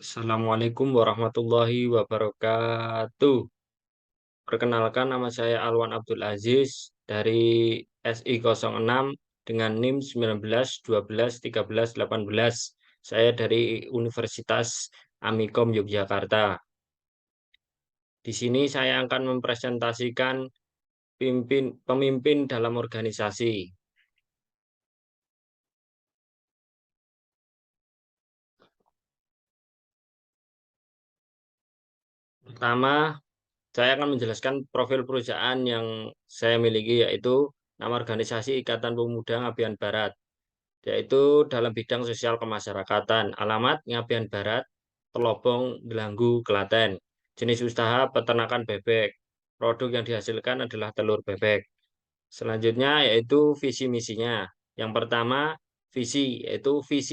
Assalamualaikum warahmatullahi wabarakatuh. Perkenalkan nama saya Alwan Abdul Aziz dari SI 06 dengan NIM 19 12 13 18. Saya dari Universitas Amikom Yogyakarta. Di sini saya akan mempresentasikan pemimpin dalam organisasi. Pertama, saya akan menjelaskan profil perusahaan yang saya miliki, yaitu nama organisasi Ikatan Pemuda Ngabian Barat, yaitu dalam bidang sosial kemasyarakatan. Alamat Ngabian Barat, Telobong, Delanggu, Klaten. Jenis usaha peternakan bebek. Produk yang dihasilkan adalah telur bebek. Selanjutnya yaitu visi misinya. Yang pertama, visi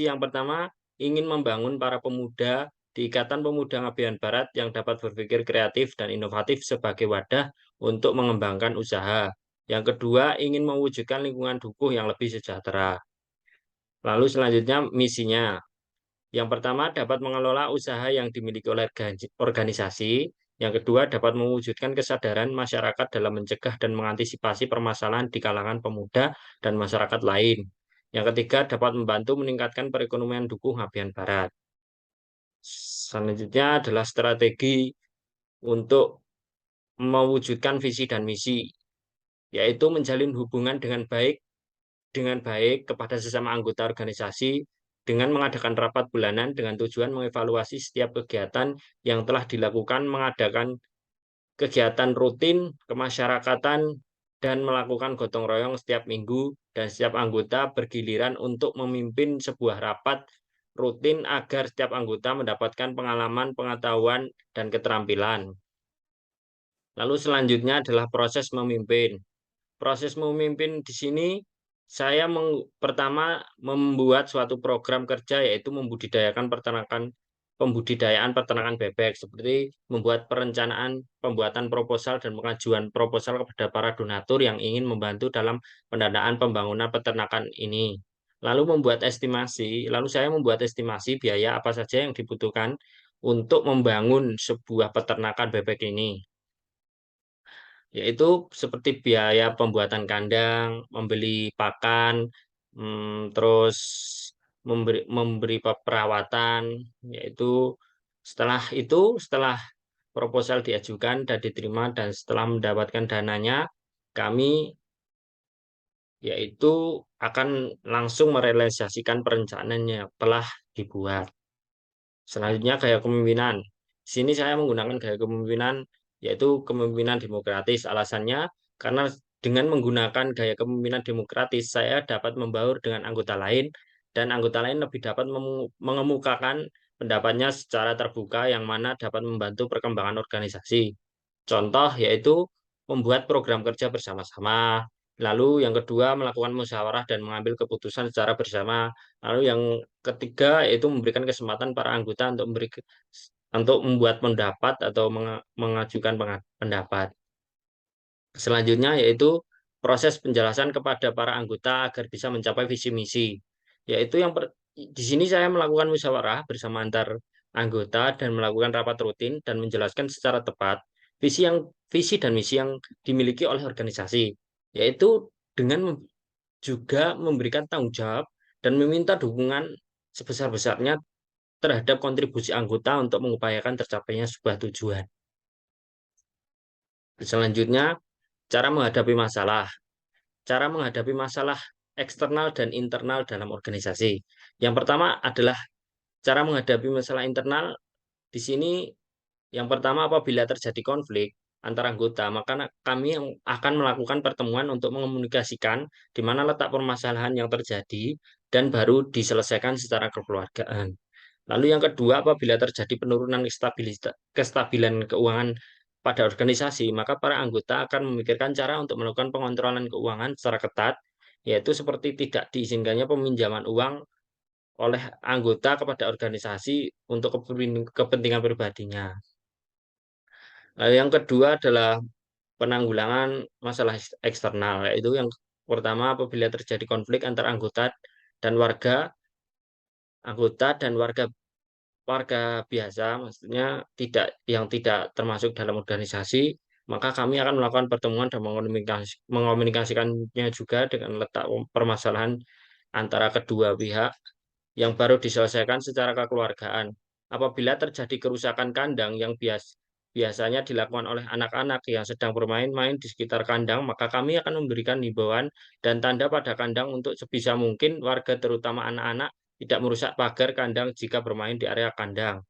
yang pertama ingin membangun para pemuda di Ikatan Pemuda Ngabian Barat yang dapat berpikir kreatif dan inovatif sebagai wadah untuk mengembangkan usaha. Yang kedua, ingin mewujudkan lingkungan dukuh yang lebih sejahtera. Lalu selanjutnya misinya. Yang pertama dapat mengelola usaha yang dimiliki oleh organisasi. Yang kedua dapat mewujudkan kesadaran masyarakat dalam mencegah dan mengantisipasi permasalahan di kalangan pemuda dan masyarakat lain. Yang ketiga dapat membantu meningkatkan perekonomian Dukuh Ngabian Barat. Selanjutnya adalah strategi untuk mewujudkan visi dan misi, yaitu menjalin hubungan dengan baik kepada sesama anggota organisasi dengan mengadakan rapat bulanan dengan tujuan mengevaluasi setiap kegiatan yang telah dilakukan, mengadakan kegiatan rutin kemasyarakatan, dan melakukan gotong royong setiap minggu, dan setiap anggota bergiliran untuk memimpin sebuah rapat rutin agar setiap anggota mendapatkan pengalaman, pengetahuan, dan keterampilan. Lalu selanjutnya adalah proses memimpin. Proses memimpin di sini saya pertama membuat suatu program kerja, yaitu pembudidayaan peternakan bebek, seperti membuat perencanaan pembuatan proposal dan pengajuan proposal kepada para donatur yang ingin membantu dalam pendanaan pembangunan peternakan ini. Lalu saya membuat estimasi biaya apa saja yang dibutuhkan untuk membangun sebuah peternakan bebek ini, yaitu seperti biaya pembuatan kandang, membeli pakan, terus memberi perawatan, yaitu setelah proposal diajukan dan diterima dan setelah mendapatkan dananya, kami yaitu akan langsung merealisasikan perencanaan yang telah dibuat. Selanjutnya gaya kepemimpinan. Di sini saya menggunakan gaya kepemimpinan yaitu kepemimpinan demokratis. Alasannya karena dengan menggunakan gaya kepemimpinan demokratis, saya dapat membaur dengan anggota lain dan anggota lain lebih dapat mengemukakan pendapatnya secara terbuka yang mana dapat membantu perkembangan organisasi. Contoh yaitu membuat program kerja bersama-sama. Lalu yang kedua melakukan musyawarah dan mengambil keputusan secara bersama. Lalu yang ketiga yaitu memberikan kesempatan para anggota untuk membuat pendapat atau mengajukan pendapat. Selanjutnya yaitu proses penjelasan kepada para anggota agar bisa mencapai visi misi. Yaitu di sini saya melakukan musyawarah bersama antar anggota dan melakukan rapat rutin dan menjelaskan secara tepat visi dan misi yang dimiliki oleh organisasi, yaitu dengan juga memberikan tanggung jawab dan meminta dukungan sebesar-besarnya terhadap kontribusi anggota untuk mengupayakan tercapainya sebuah tujuan. Selanjutnya, cara menghadapi masalah. Cara menghadapi masalah eksternal dan internal dalam organisasi. Yang pertama adalah cara menghadapi masalah internal. Di sini yang pertama, apabila terjadi konflik antar anggota, maka kami yang akan melakukan pertemuan untuk mengomunikasikan di mana letak permasalahan yang terjadi dan baru diselesaikan secara kekeluargaan. Lalu yang kedua, apabila terjadi penurunan kestabilan keuangan pada organisasi, maka para anggota akan memikirkan cara untuk melakukan pengontrolan keuangan secara ketat, yaitu seperti tidak diizinkannya peminjaman uang oleh anggota kepada organisasi untuk kepentingan pribadinya. Lalu yang kedua adalah penanggulangan masalah eksternal, yaitu yang pertama apabila terjadi konflik antar dan warga, anggota dan warga warga biasa, maksudnya tidak termasuk dalam organisasi, maka kami akan melakukan pertemuan dan mengomunikasikannya juga dengan letak permasalahan antara kedua pihak yang baru diselesaikan secara kekeluargaan. Apabila terjadi kerusakan kandang yang biasanya dilakukan oleh anak-anak yang sedang bermain-main di sekitar kandang, maka kami akan memberikan himbauan dan tanda pada kandang untuk sebisa mungkin warga, terutama anak-anak, tidak merusak pagar kandang jika bermain di area kandang.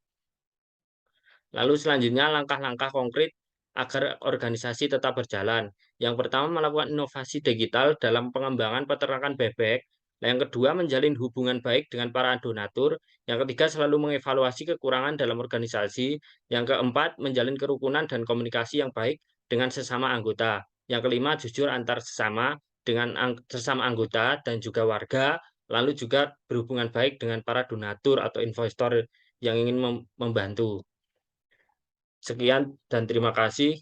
Lalu selanjutnya langkah-langkah konkret agar organisasi tetap berjalan. Yang pertama melakukan inovasi digital dalam pengembangan peternakan bebek. Yang kedua menjalin hubungan baik dengan para donatur. Yang ketiga selalu mengevaluasi kekurangan dalam organisasi. Yang keempat menjalin kerukunan dan komunikasi yang baik dengan sesama anggota. Yang kelima jujur antar sesama dengan sesama anggota dan juga warga. Lalu juga berhubungan baik dengan para donatur atau investor yang ingin membantu. Sekian dan terima kasih.